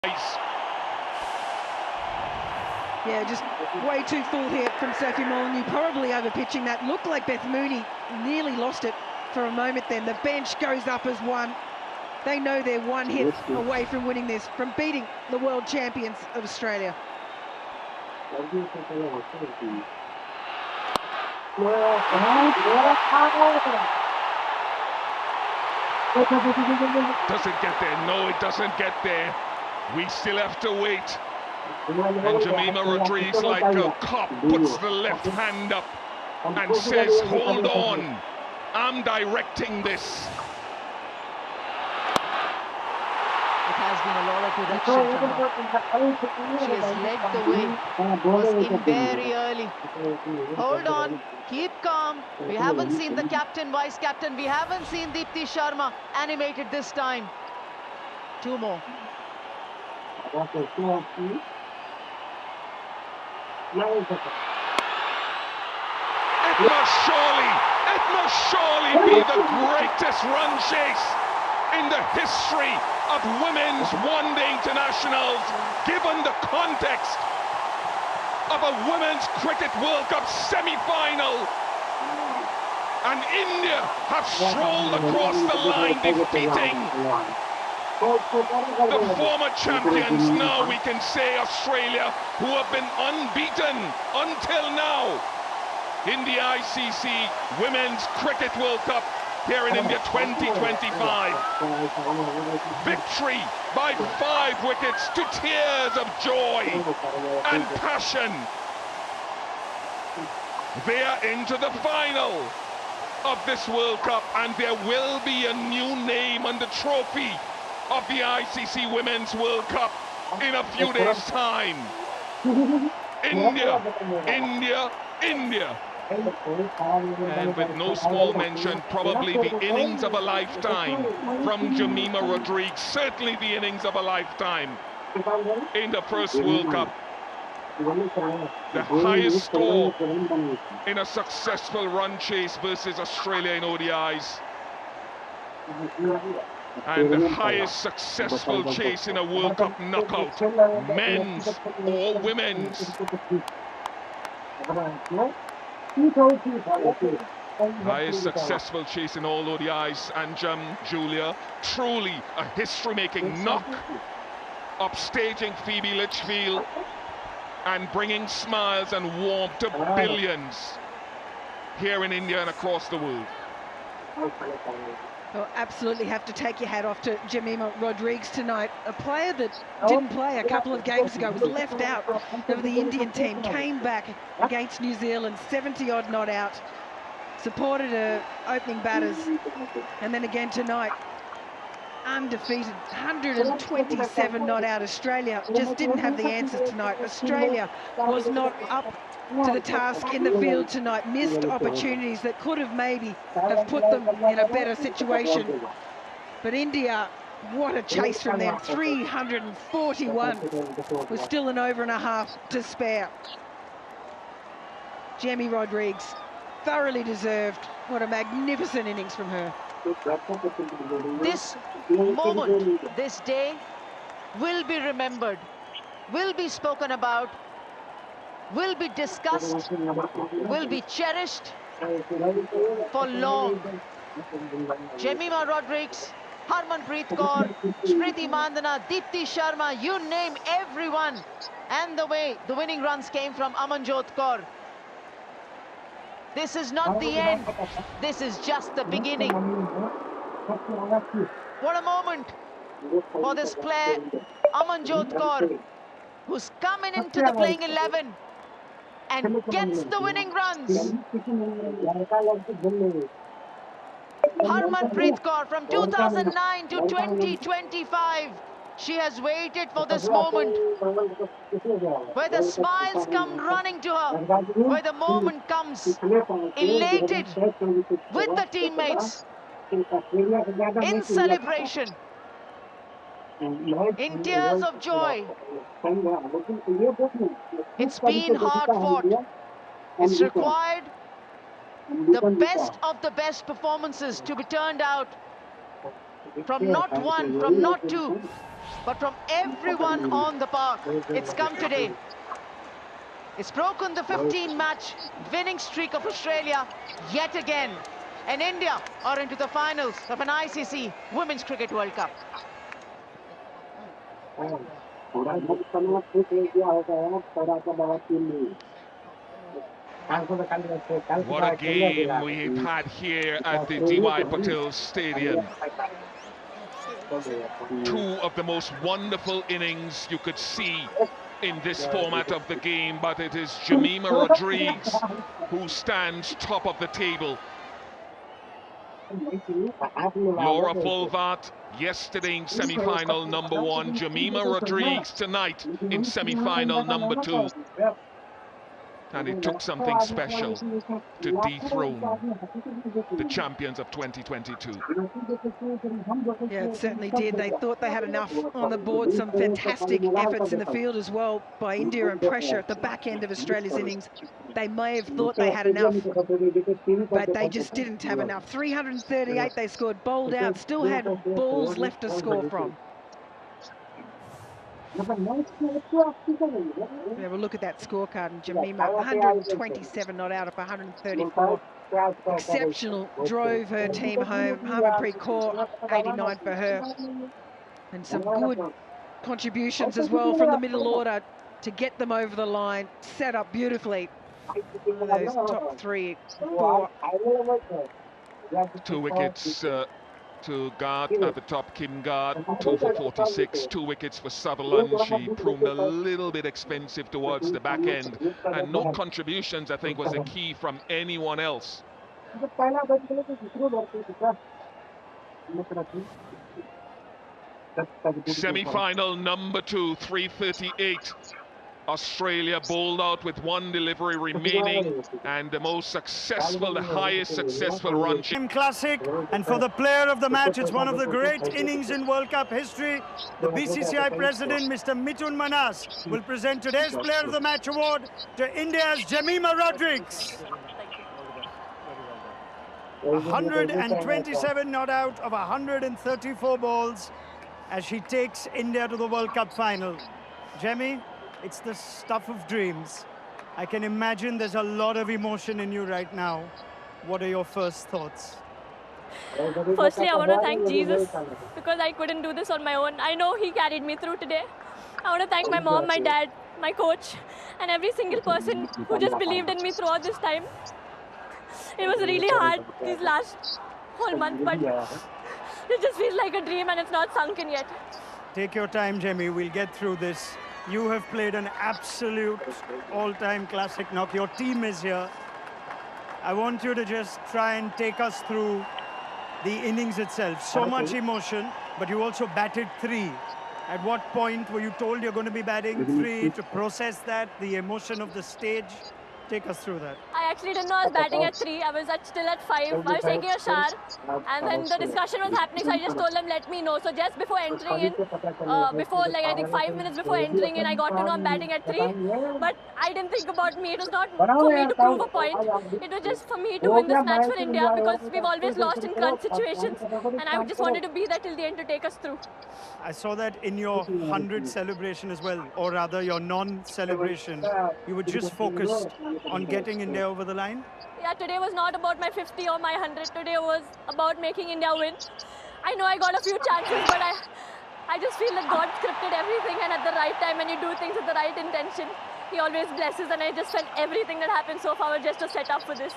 Yeah, just way too full here from Sophie Molyneux, probably over-pitching that. Looked like Beth Mooney nearly lost it for a moment then. The bench goes up as one. They know they're one hit away from winning this, from beating the world champions of Australia. Doesn't get there. No, it doesn't get there. We still have to wait. And Jemimah Rodrigues, like a cop, puts the left hand up and says, hold on, I'm directing this. It has been a lot of direction from her. She has led the way, was in very early. Hold on, keep calm. We haven't seen the captain, vice captain. We haven't seen Deepti Sharma animated this time. Two more. It must surely be the greatest run chase in the history of women's one-day internationals, given the context of a Women's Cricket World Cup semi-final. And India have strolled across the line, defeating the former champions. Now we can say Australia, who have been unbeaten until now in the ICC Women's Cricket World Cup here in India 2025. Victory by 5 wickets to tears of joy and passion. They are into the final of this World Cup, and there will be a new name on the trophy of the ICC Women's World Cup in a few days' time. India, India, India. And with no small mention, probably the innings of a lifetime from Jemimah Rodrigues, certainly the innings of a lifetime in the first World Cup. The highest score in a successful run chase versus Australia in ODIs. And the highest successful chase in a World Cup knockout, men's or women's. Highest successful chase in all ODIs, and Julia, truly a history-making knock, upstaging Phoebe Litchfield and bringing smiles and warmth to billions here in India and across the world. Well, absolutely have to take your hat off to Jemimah Rodrigues tonight. A player that didn't play a couple of games ago, was left out of the Indian team, came back against New Zealand, 70-odd not out, supported her opening batters, and then again tonight, undefeated, 127 not out. Australia just didn't have the answers tonight. Australia was not up to the task in the field tonight, missed opportunities that could have maybe have put them in a better situation. But India, what a chase from them, 341, with still an over and a half to spare. Jemmy Rodrigues, thoroughly deserved. What a magnificent innings from her. This moment, this day, will be remembered, will be spoken about, will be discussed, will be cherished for long. Jemimah Rodrigues, Harmanpreet Kaur, Smriti Mandhana, Deepti Sharma, you name everyone. And the way the winning runs came from Amanjot Kaur. This is not the end. This is just the beginning. What a moment for this player, Amanjot Kaur, who's coming into the playing 11 and gets the winning runs. Harmanpreet Kaur, from 2009 to 2025, she has waited for this moment, where the smiles come running to her, where the moment comes elated with the teammates, in celebration, in tears of joy. It's been hard fought. It's required the best of the best performances to be turned out from not one, from not two, but from everyone on the park. It's come today. It's broken the 15-match winning streak of Australia yet again. And India are into the finals of an ICC Women's Cricket World Cup. What a game we've had here at the D.Y. Patel Stadium. Two of the most wonderful innings you could see in this format of the game, but it is Jemimah Rodrigues who stands top of the table. Laura Fulvart yesterday in semi-final number 1, Jemimah Rodrigues tonight in semi-final number 2. And it took something special to dethrone the champions of 2022. Yeah, it certainly did. They thought they had enough on the board. Some fantastic efforts in the field as well by India, and pressure at the back end of Australia's innings. They may have thought they had enough, but they just didn't have enough. 338 they scored, bowled out, still had balls left to score from. Have a look at that scorecard, and Jemimah 127 not out of 134. Exceptional, drove her team home. Harmanpreet Kaur 89 for her, and some good contributions as well from the middle order to get them over the line. Set up beautifully. Those top 3, 4. 2 wickets to Guard at the top, Kim Guard, 2 for 46, 2 wickets for Sutherland. She proved a little bit expensive towards the back end, and no contributions, I think, was the key from anyone else. Semi-final number 2, 338. Australia bowled out with 1 delivery remaining, and the most successful, the highest successful run. Classic, and for the player of the match, it's one of the great innings in World Cup history. The BCCI president, Mr. Mithun Manas, will present today's player of the match award to India's Jemimah Rodrigues. 127 not out of 134 balls as she takes India to the World Cup final. Jemmy, it's the stuff of dreams. I can imagine there's a lot of emotion in you right now. What are your first thoughts? Firstly, I want to thank Jesus because I couldn't do this on my own. I know he carried me through today. I want to thank my mom, my dad, my coach, and every single person who just believed in me throughout this time. It was really hard these last whole month, but it just feels like a dream and it's not sunk in yet. Take your time, Jemmy. We'll get through this. You have played an absolute all-time classic knock. Your team is here. I want you to just try and take us through the innings itself. So much emotion, but you also batted 3. At what point were you told you're going to be batting 3 to process that, the emotion of the stage? Take us through that. I actually didn't know I was batting at 3. I was still at 5. I was taking a shower, and then the discussion was happening, so I just told them, let me know. So just before entering in, I think 5 minutes before entering in, I got to know I'm batting at 3. But I didn't think about me. It was not for me to prove a point. It was just for me to win this match for India, because we've always lost in crunch situations, and I just wanted to be there till the end to take us through. I saw that in your 100 celebration as well, or rather your non-celebration. You were just focused on getting India over the line? Yeah, today was not about my 50 or my 100. Today was about making India win. I know I got a few chances, but I just feel that God scripted everything, and at the right time, when you do things with the right intention, He always blesses, and I just felt everything that happened so far was just to set up for this.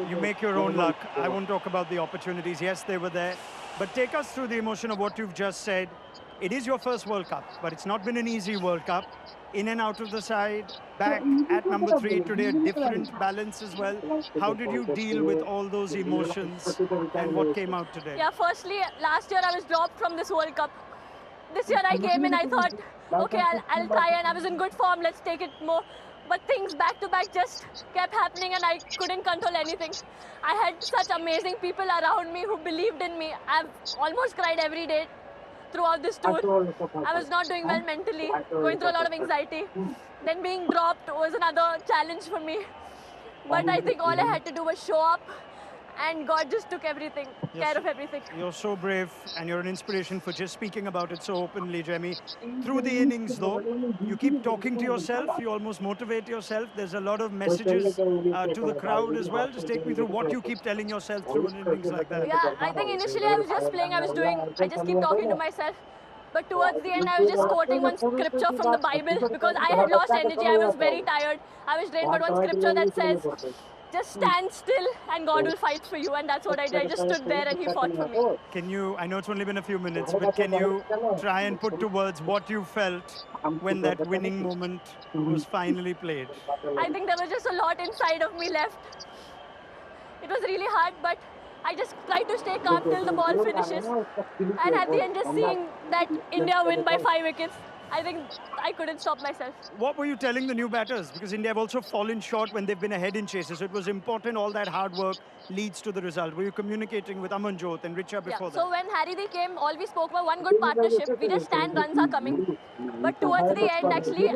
You make your own luck. I won't talk about the opportunities. Yes, they were there. But take us through the emotion of what you've just said. It is your first World Cup, but it's not been an easy World Cup. In and out of the side, back at number 3 today, a different balance as well. How did you deal with all those emotions and what came out today? Yeah, firstly, last year I was dropped from this World Cup. This year I came in, I thought, okay, I'll try, and I was in good form, let's take it more. But things back to back just kept happening, and I couldn't control anything. I had such amazing people around me who believed in me. I've almost cried every day throughout this tour. I was not doing well mentally, going through a lot of anxiety. Then being dropped was another challenge for me. But I think all I had to do was show up and God just took everything, care of everything. You're so brave, and you're an inspiration for just speaking about it so openly, Jemmy. Through the innings, though, you keep talking to yourself. You almost motivate yourself. There's a lot of messages to the crowd as well. Just take me through what you keep telling yourself through an innings like that. Yeah, I think initially I was just playing, I just keep talking to myself. But towards the end, I was just quoting one scripture from the Bible because I had lost energy. I was very tired. I was drained. But one scripture that says, just stand still and God will fight for you. And that's what I did. I just stood there and he fought for me. Can you, I know it's only been a few minutes, but can you try and put to words what you felt when that winning moment was finally played? I think there was just a lot inside of me left. It was really hard, but I just tried to stay calm till the ball finishes. And at the end, just seeing that India win by 5 wickets, I think I couldn't stop myself. What were you telling the new batters? Because India have also fallen short when they've been ahead in chases. So it was important all that hard work leads to the result. Were you communicating with Amanjot and Richa before that? So when Harry came, all we spoke about one good partnership. We just stand, runs are coming. But towards the end, actually,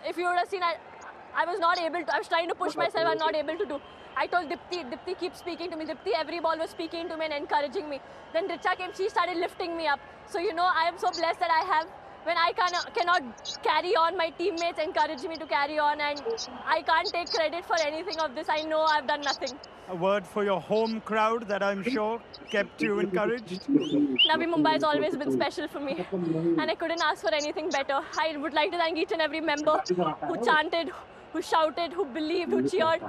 if you would have seen, I was not able to, I was trying to push myself, I'm not able to do. I told Dipti keep speaking to me. Dipti, every ball was speaking to me and encouraging me. Then Richa came, she started lifting me up. So, you know, I am so blessed that I have, when I cannot carry on, my teammates encourage me to carry on, and I can't take credit for anything of this. I know I've done nothing. A word for your home crowd that I'm sure kept you encouraged? Navi Mumbai has always been special for me, and I couldn't ask for anything better. I would like to thank each and every member who chanted, who shouted, who believed, who cheered.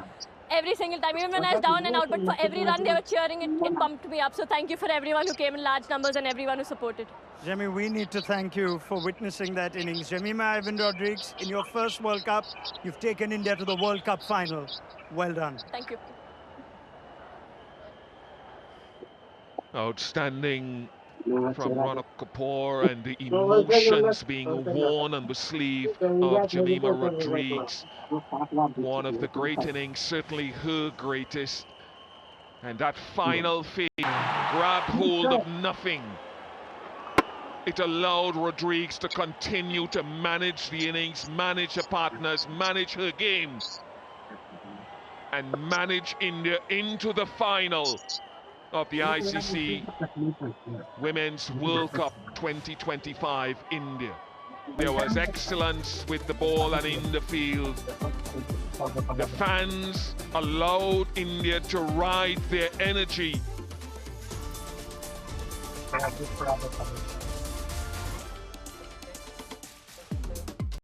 Every single time, even when I was down and out, but for every run they were cheering, it pumped me up. So thank you for everyone who came in large numbers and everyone who supported. Jemmy, we need to thank you for witnessing that innings. Jemimah Ivan Rodrigues, in your first World Cup, you've taken India to the World Cup final. Well done. Thank you. Outstanding from Ronak Kapoor, and the emotions being worn on the sleeve of Jemimah Rodrigues. One of the great innings, certainly her greatest. And that final fade grabbed hold of nothing. It allowed Rodrigues to continue to manage the innings, manage her partners, manage her game, and manage India into the final of the ICC Women's World Cup 2025 India. There was excellence with the ball and in the field. The fans allowed India to ride their energy.